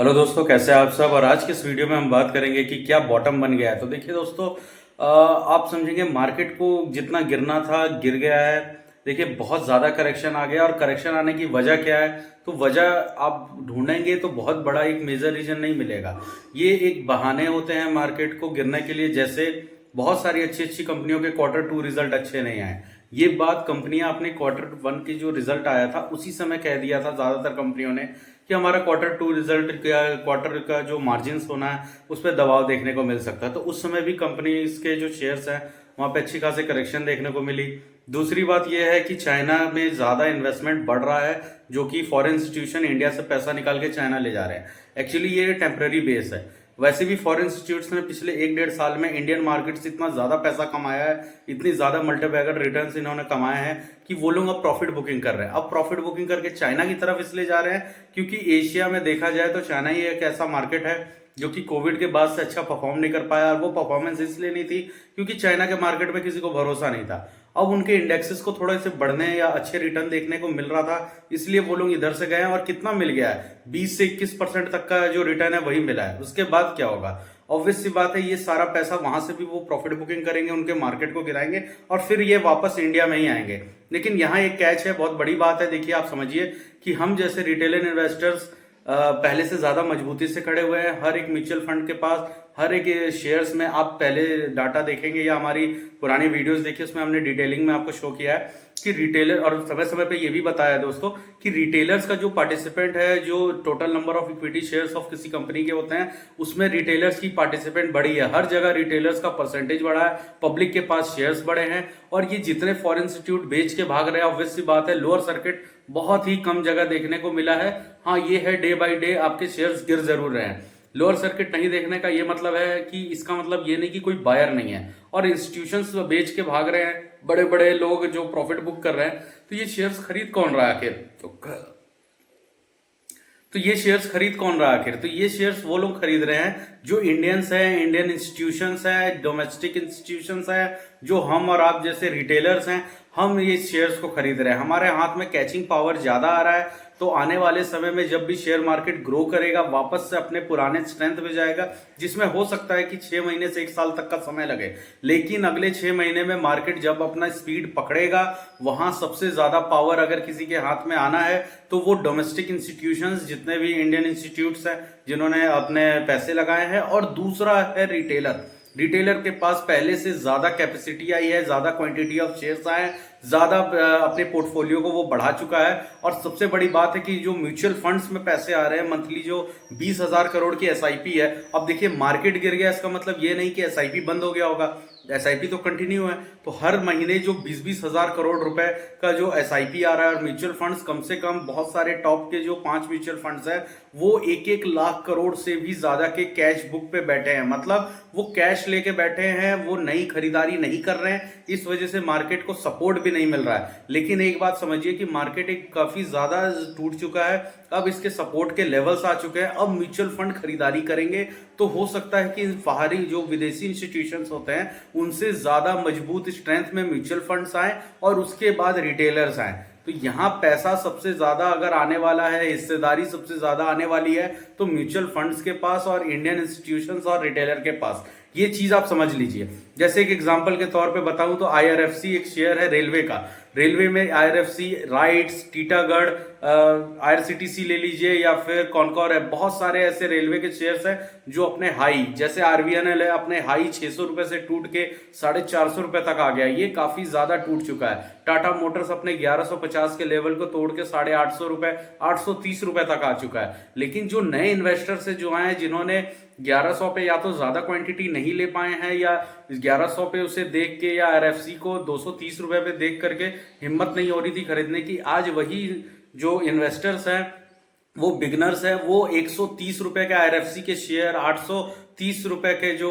Hello दोस्तों, कैसे हैं आप सब। और आज के इस वीडियो में हम बात करेंगे कि क्या बॉटम बन गया है। तो देखिए दोस्तों, आप समझेंगे मार्केट को जितना गिरना था गिर गया है। देखिए बहुत ज़्यादा करेक्शन आ गया, और करेक्शन आने की वजह क्या है, तो वजह आप ढूंढेंगे तो बहुत बड़ा एक मेजर रीजन नहीं मिलेगा। ये एक बहाने होते हैं मार्केट को गिरने के लिए। जैसे बहुत सारी अच्छी अच्छी कंपनियों के क्वार्टर टू रिजल्ट अच्छे नहीं आए। ये बात कंपनियां अपने क्वार्टर वन की जो रिजल्ट आया था उसी समय कह दिया था ज्यादातर कंपनियों ने कि हमारा क्वार्टर टू रिजल्ट का क्वार्टर का जो मार्जिन होना है उस पर दबाव देखने को मिल सकता है। तो उस समय भी कंपनी के जो शेयर्स हैं वहां पे अच्छी खासी करेक्शन देखने को मिली। दूसरी बात यह है कि चाइना में ज्यादा इन्वेस्टमेंट बढ़ रहा है, जो कि फॉरेन इंस्टीट्यूशन इंडिया से पैसा निकाल के चाइना ले जा रहे हैं। एक्चुअली ये टेम्पररी बेस है। वैसे भी फॉरेन इंस्टीट्यूट्स ने पिछले 1-1.5 साल में इंडियन मार्केट से इतना ज्यादा पैसा कमाया है, इतनी ज्यादा मल्टीबैगर रिटर्न्स इन्होंने कमाए हैं कि वो लोग अब प्रॉफिट बुकिंग कर रहे हैं। अब प्रॉफिट बुकिंग करके चाइना की तरफ इसलिए जा रहे हैं क्योंकि एशिया में देखा जाए तो चाइना ही एक ऐसा मार्केट है जो कि कोविड के बाद से अच्छा परफॉर्म नहीं कर पाया। और वो परफॉर्मेंस इसलिए नहीं थी क्योंकि चाइना के मार्केट में किसी को भरोसा नहीं था। अब उनके इंडेक्सेस को थोड़े से बढ़ने या अच्छे रिटर्न देखने को मिल रहा था, इसलिए वो लोग इधर से गए हैं। और कितना मिल गया है, 20 से 21% तक का जो रिटर्न है वही मिला है। उसके बाद क्या होगा, ऑब्वियस सी बात है, ये सारा पैसा वहां से भी वो प्रॉफिट बुकिंग करेंगे, उनके मार्केट को गिराएंगे और फिर ये वापस इंडिया में ही आएंगे। लेकिन यहाँ एक कैच है, बहुत बड़ी बात है। देखिए आप समझिए कि हम जैसे रिटेल इन्वेस्टर्स पहले से ज्यादा मजबूती से खड़े हुए हैं। हर एक म्यूचुअल फंड के पास हर एक शेयर्स में आप पहले डाटा देखेंगे या हमारी पुरानी वीडियोस देखिए, उसमें हमने डिटेलिंग में आपको शो किया है कि रिटेलर, और समय समय पे ये भी बताया है दोस्तों कि रिटेलर्स का जो पार्टिसिपेंट है, जो total number of equity shares of किसी कंपनी के होते हैं उसमें रिटेलर्स की पार्टिसिपेंट बढ़ी है। हर जगह रिटेलर्स का परसेंटेज बढ़ा है, पब्लिक के पास शेयर्स बढ़े हैं। और ये जितने फॉरेन इंस्टीट्यूट बेच के भाग रहे हैं, ऑब्वियस सी बात है लोअर सर्किट बहुत ही कम जगह देखने को मिला है। हाँ ये है, डे बाय डे आपके शेयर्स गिर जरूर रहे हैं। लोअर सर्किट नहीं देखने का ये मतलब है कि इसका मतलब ये नहीं कि कोई बायर नहीं है और इंस्टीट्यूशंस बेच के भाग रहे हैं, बड़े बड़े लोग जो प्रॉफिट बुक कर रहे हैं। तो ये शेयर्स खरीद कौन रहा है आखिर, तो ये शेयर्स खरीद कौन रहा है आखिर, तो ये शेयर्स वो लोग खरीद रहे हैं जो इंडियंस हैं, इंडियन इंस्टीट्यूशंस हैं, डोमेस्टिक इंस्टीट्यूशंस हैं, जो हम और आप जैसे रिटेलर्स हैं। हम ये शेयर्स को खरीद रहे हैं, हमारे हाथ में कैचिंग पावर ज्यादा आ रहा है। तो आने वाले समय में जब भी शेयर मार्केट ग्रो करेगा वापस से अपने पुराने स्ट्रेंथ में जाएगा, जिसमें हो सकता है कि 6 महीने से 1 साल तक का समय लगे। लेकिन अगले 6 महीने में मार्केट जब अपना स्पीड पकड़ेगा, वहां सबसे ज्यादा पावर अगर किसी के हाथ में आना है तो वो डोमेस्टिक इंस्टीट्यूशंस, जितने भी इंडियन इंस्टीट्यूट्स हैं जिन्होंने अपने पैसे लगाए हैं, और दूसरा है रिटेलर। रिटेलर के पास पहले से ज्यादा कैपेसिटी आई है, ज्यादा क्वांटिटी ऑफ शेयर्स आए, ज्यादा अपने पोर्टफोलियो को वो बढ़ा चुका है। और सबसे बड़ी बात है कि जो म्यूचुअल फंड्स में पैसे आ रहे हैं मंथली, जो 20,000 करोड़ की एसआईपी है। अब देखिए मार्केट गिर गया, इसका मतलब ये नहीं कि एसआईपी बंद हो गया होगा, एसआईपी तो कंटिन्यू है। तो हर महीने जो 20-20 हजार करोड़ रुपए का जो एसआईपी आ रहा है, और म्यूचुअल फंड्स कम से कम बहुत सारे टॉप के जो 5 म्यूचुअल फंड्स है वो 1-1 लाख करोड़ से भी ज्यादा के कैश बुक पे बैठे हैं। मतलब वो कैश लेके बैठे हैं, वो नई खरीदारी नहीं कर रहे हैं, इस वजह से मार्केट को सपोर्ट भी नहीं मिल रहा है। लेकिन एक बात समझिए कि मार्केट एक काफी ज्यादा टूट चुका है, अब इसके सपोर्ट के लेवल्स आ चुके हैं। अब म्यूचुअल फंड खरीदारी करेंगे तो हो सकता है कि बाहरी जो विदेशी इंस्टीट्यूशंस होते हैं उनसे ज्यादा मजबूत स्ट्रेंथ में म्यूचुअल फंड्स आए और उसके बाद रिटेलर्स आए। तो यहां पैसा सबसे ज्यादा अगर आने वाला है, हिस्सेदारी सबसे ज्यादा आने वाली है तो म्यूचुअल फंड्स के पास और इंडियन इंस्टीट्यूशंस और रिटेलर के पास। ये चीज आप समझ लीजिए। जैसे एक एग्जांपल के तौर पे बताऊं तो आईआरएफसी एक शेयर है रेलवे का। रेलवे में आईआरएफसी, राइट्स, टीटागढ़, आईआरसीटीसी ले लीजिए या फिर कॉनकॉर है, बहुत सारे ऐसे रेलवे के शेयर्स हैं जो अपने हाई, जैसे आरबीएनएल है, अपने हाई 600 रुपए से टूट के 450 रुपए तक आ गया। ये काफी ज्यादा टूट चुका है। टाटा मोटर्स अपने 1150 के लेवल को तोड़ के 850 रुपए, 830 रुपए तक आ चुका है। लेकिन जो नए इन्वेस्टर्स है जो आए, जिन्होंने 1100 पे या तो ज्यादा क्वांटिटी नहीं ले पाए हैं, या 1100 पे उसे देख के या आरएफसी को 230 रुपए पे देख करके हिम्मत नहीं हो रही थी खरीदने की, आज वही जो इन्वेस्टर्स हैं, वो बिगनर्स है, वो 130 रुपए के आईआरएफसी के शेयर, 830 रुपए के जो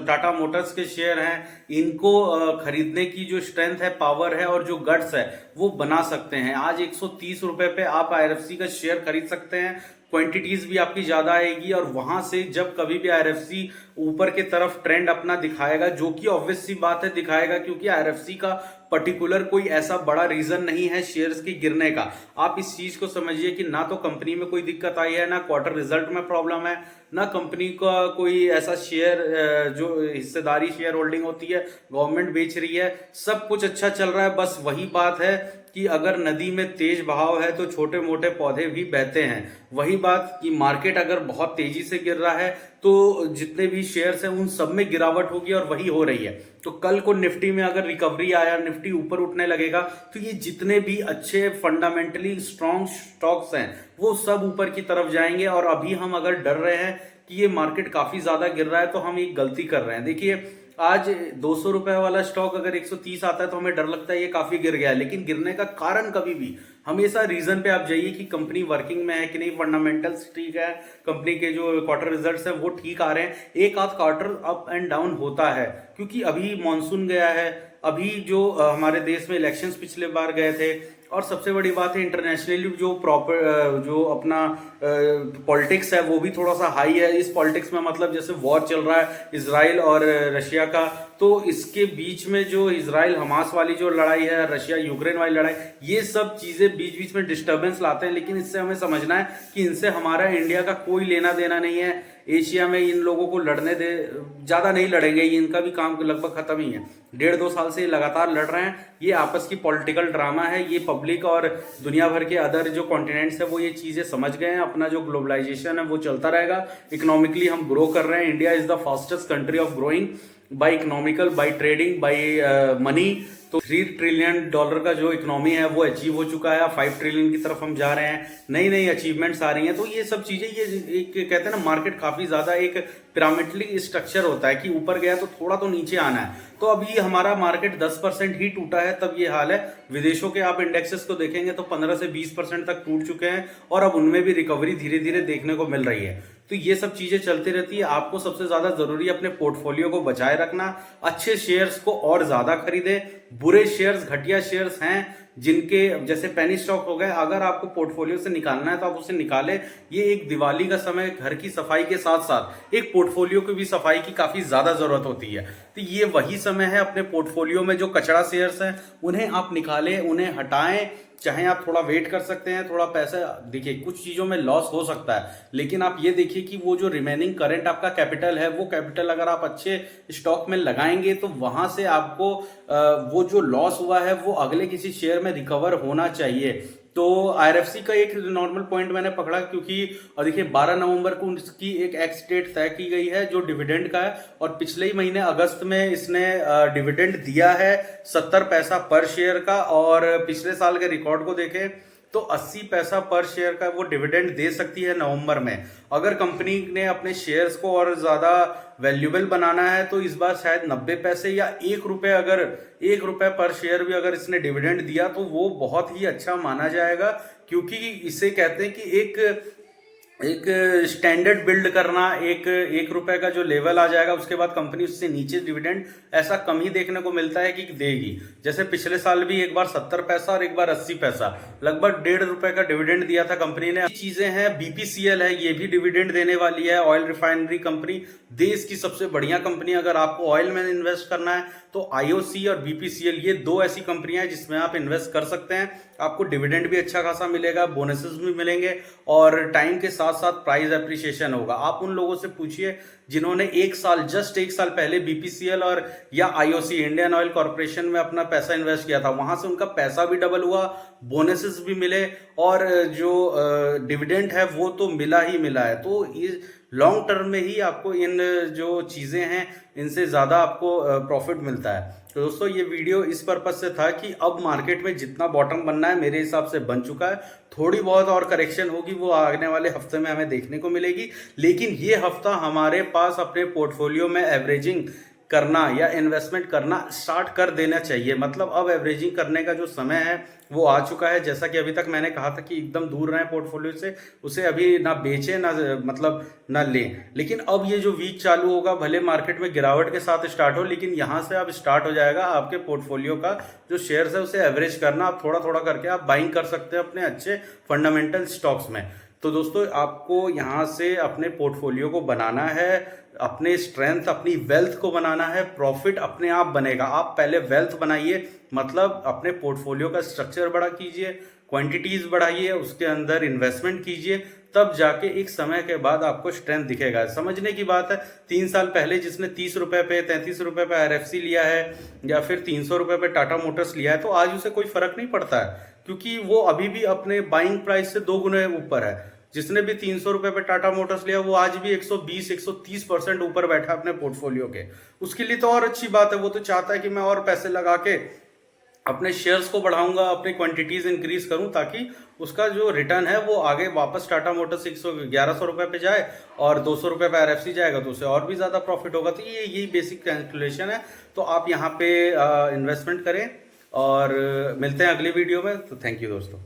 टाटा मोटर्स के शेयर हैं, इनको खरीदने की जो स्ट्रेंथ है, पावर है और जो गट्स है वो बना सकते हैं। आज 130 रुपए पे आप आईआरएफसी का शेयर खरीद सकते हैं। क्वांटिटीज भी आपकी ज्यादा आएगी, और वहां से जब कभी भी आईआरएफसी ऊपर की तरफ ट्रेंड अपना दिखाएगा, जो कि ऑब्वियस सी बात है दिखाएगा, क्योंकि आईआरएफसी का पर्टिकुलर कोई ऐसा बड़ा रीजन नहीं है शेयर्स के गिरने का। आप इस चीज को समझिए कि ना तो कंपनी में कोई दिक्कत आई है, ना क्वार्टर रिजल्ट में प्रॉब्लम है, ना कंपनी का कोई ऐसा शेयर जो हिस्सेदारी शेयर होल्डिंग होती है गवर्नमेंट बेच रही है, सब कुछ अच्छा चल रहा है। बस वही बात है कि अगर नदी में तेज बहाव है तो छोटे मोटे पौधे भी बहते हैं। वही बात कि मार्केट अगर बहुत तेजी से गिर रहा है तो जितने भी शेयर्स हैं उन सब में गिरावट होगी, और वही हो रही है। तो कल को निफ्टी में अगर रिकवरी आया, निफ्टी ऊपर उठने लगेगा, तो ये जितने भी अच्छे फंडामेंटली स्ट्रॉन्ग स्टॉक्स हैं वो सब ऊपर की तरफ जाएंगे। और अभी हम अगर डर रहे हैं कि ये मार्केट काफी ज्यादा गिर रहा है तो हम एक गलती कर रहे हैं। देखिए, आज 200 रुपए वाला स्टॉक अगर 130 आता है तो हमें डर लगता है ये काफी गिर गया है, लेकिन गिरने का कारण कभी भी हमेशा रीजन पे आप जाइए कि कंपनी वर्किंग में है कि नहीं, फंडामेंटल्स ठीक है, कंपनी के जो क्वार्टर रिजल्ट्स हैं वो ठीक आ रहे हैं। एक आध क्वार्टर अप एंड डाउन होता है, क्योंकि अभी मॉनसून गया है, अभी जो हमारे देश में इलेक्शंस पिछले बार गए थे, और सबसे बड़ी बात है इंटरनेशनली जो प्रॉपर जो अपना पॉलिटिक्स है वो भी थोड़ा सा हाई है। इस पॉलिटिक्स में मतलब जैसे वॉर चल रहा है इजराइल और रशिया का, तो इसके बीच में जो इजराइल हमास वाली जो लड़ाई है, रशिया यूक्रेन वाली लड़ाई, ये सब चीजें बीच बीच में डिस्टर्बेंस लाते हैं। लेकिन इससे हमें समझना है कि इनसे हमारा इंडिया का कोई लेना देना नहीं है। एशिया में इन लोगों को लड़ने दे, ज्यादा नहीं लड़ेंगे, इनका भी काम लगभग खत्म ही है। 1.5-2 साल से लगातार लड़ रहे हैं। ये आपस की पॉलिटिकल ड्रामा है। ये पब्लिक और दुनिया भर के अदर जो कॉन्टिनेंट्स है वो ये चीजें समझ गए हैं। अपना जो ग्लोबलाइजेशन है वो चलता रहेगा। इकोनॉमिकली हम ग्रो कर रहे हैं। India is the fastest country of growing by economical, by trading, by money. तो $3 ट्रिलियन का जो इकोनॉमी है वो अचीव हो चुका है। 5 ट्रिलियन की तरफ हम जा रहे हैं। नई नई अचीवमेंट्स आ रही हैं। तो ये सब चीजें, ये एक कहते हैं ना, मार्केट काफी ज्यादा एक पिरामिडली स्ट्रक्चर होता है कि ऊपर गया तो थोड़ा तो नीचे आना है। तो अभी हमारा मार्केट 10% ही टूटा है, तब ये हाल है। विदेशों के आप इंडेक्सेस को देखेंगे तो 15 से 20% तक टूट चुके हैं, और अब उनमें भी रिकवरी धीरे धीरे देखने को मिल रही है। तो ये सब चीजें चलती रहती है। आपको सबसे ज्यादा जरूरी है अपने पोर्टफोलियो को बचाए रखना। अच्छे शेयर्स को और ज्यादा खरीदे। बुरे शेयर्स, घटिया शेयर्स हैं जिनके जैसे पेनी स्टॉक हो गए, अगर आपको पोर्टफोलियो से निकालना है तो आप उसे निकालें। ये एक दिवाली का समय, घर की सफाई के साथ साथ एक पोर्टफोलियो की भी सफाई की काफी ज्यादा जरूरत होती है। तो ये वही समय है, अपने पोर्टफोलियो में जो कचरा शेयर्स हैं उन्हें आप निकालें, उन्हें हटाएं। चाहे आप थोड़ा वेट कर सकते हैं, थोड़ा पैसा, देखिए कुछ चीजों में लॉस हो सकता है, लेकिन आप ये देखिए कि वो जो रिमेनिंग करंट आपका कैपिटल है, वो कैपिटल अगर आप अच्छे स्टॉक में लगाएंगे तो वहां से आपको वो जो लॉस हुआ है वो अगले किसी शेयर में रिकवर होना चाहिए। तो आईआरएफसी का एक नॉर्मल पॉइंट मैंने पकड़ा, क्योंकि देखिए 12 नवंबर को उसकी एक एक्स डेट तय की गई है जो डिविडेंड का है, और पिछले ही महीने अगस्त में इसने डिविडेंड दिया है 70 पैसा पर शेयर का। और पिछले साल के रिकॉर्ड को देखें तो 80 पैसा पर शेयर का वो डिविडेंड दे सकती है नवंबर में। अगर कंपनी ने अपने शेयर्स को और ज्यादा वैल्यूएबल बनाना है तो इस बार शायद 90 पैसे या 1 रुपए, अगर 1 रुपए पर शेयर भी अगर इसने डिविडेंड दिया तो वो बहुत ही अच्छा माना जाएगा। क्योंकि इसे कहते हैं कि एक स्टैंडर्ड बिल्ड करना, एक रुपए का जो लेवल आ जाएगा उसके बाद कंपनी उससे नीचे डिविडेंड ऐसा कम ही देखने को मिलता है कि देगी। जैसे पिछले साल भी एक बार 70 पैसा और एक बार 80 पैसा, लगभग 1.5 रुपए का डिविडेंड दिया था कंपनी ने। चीजें हैं, बीपीसीएल है, ये भी डिविडेंड देने वाली है। ऑयल रिफाइनरी कंपनी, देश की सबसे बढ़िया कंपनी। अगर आपको ऑयल में इन्वेस्ट करना है तो आईओसी और बीपीसीएल, ये 2 ऐसी कंपनियां हैं जिसमें आप इन्वेस्ट कर सकते हैं। आपको डिविडेंड भी अच्छा खासा मिलेगा, बोनसेस भी मिलेंगे, और टाइम के साथ साथ प्राइस एप्रिसिएशन होगा। आप उन लोगों से पूछिए जिन्होंने जस्ट एक साल पहले बीपीसीएल और या आईओसी, इंडियन ऑयल कॉर्पोरेशन में अपना पैसा इन्वेस्ट किया था। वहां से उनका पैसा भी डबल हुआ, बोनसेस भी मिले, और जो डिविडेंड है वो तो मिला ही मिला है। तो ये लॉन्ग टर्म में ही आपको इन जो चीजें हैं इनसे ज्यादा आपको प्रॉफिट मिलता है। तो दोस्तों, ये वीडियो इस पर्पज से था कि अब मार्केट में जितना बॉटम बनना है मेरे हिसाब से बन चुका है। थोड़ी बहुत और करेक्शन होगी, वो आने वाले हफ्ते में हमें देखने को मिलेगी। लेकिन ये हफ्ता हमारे पास अपने पोर्टफोलियो में एवरेजिंग करना या इन्वेस्टमेंट करना स्टार्ट कर देना चाहिए। मतलब अब एवरेजिंग करने का जो समय है वो आ चुका है। जैसा कि अभी तक मैंने कहा था कि एकदम दूर रहें पोर्टफोलियो से, उसे अभी ना बेचें ना मतलब ना लें। लेकिन अब ये जो वीक चालू होगा, भले मार्केट में गिरावट के साथ स्टार्ट हो, लेकिन यहाँ से अब स्टार्ट हो जाएगा आपके पोर्टफोलियो का जो शेयर्स है उसे एवरेज करना। आप थोड़ा थोड़ा करके आप बाइंग कर सकते हैं अपने अच्छे फंडामेंटल स्टॉक्स में। तो दोस्तों आपको यहाँ से अपने पोर्टफोलियो को बनाना है, अपने स्ट्रेंथ, अपनी वेल्थ को बनाना है। प्रॉफिट अपने आप बनेगा, आप पहले वेल्थ बनाइए, मतलब अपने पोर्टफोलियो का स्ट्रक्चर बड़ा कीजिए, क्वांटिटीज बढ़ाइए, उसके अंदर इन्वेस्टमेंट कीजिए, तब जाके एक समय के बाद आपको स्ट्रेंथ दिखेगा। समझने की बात है, 3 साल पहले जिसने 30 रुपए पे 33 रुपए पे RFC लिया है या फिर 300 रुपए पे टाटा मोटर्स लिया है, तो आज उसे कोई फर्क नहीं पड़ता है, क्योंकि वो अभी भी अपने बाइंग प्राइस से 2 गुने ऊपर है। जिसने भी 300 रुपए पे टाटा मोटर्स लिया वो आज भी 120-130% ऊपर बैठा अपने पोर्टफोलियो के। उसके लिए तो और अच्छी बात है, वो तो चाहता है कि मैं और पैसे लगा के अपने शेयर्स को बढ़ाऊंगा, अपनी क्वांटिटीज इंक्रीज करूं, ताकि उसका जो रिटर्न है वो आगे वापस टाटा मोटर्स 1100 रुपए पे जाए और 200 रुपए पे RFC जाएगा तो उसे और भी ज्यादा प्रॉफिट होगा। तो ये यही बेसिक कैलकुलेशन है। तो आप यहाँ पे इन्वेस्टमेंट करें और मिलते हैं अगले वीडियो में। तो थैंक यू दोस्तों।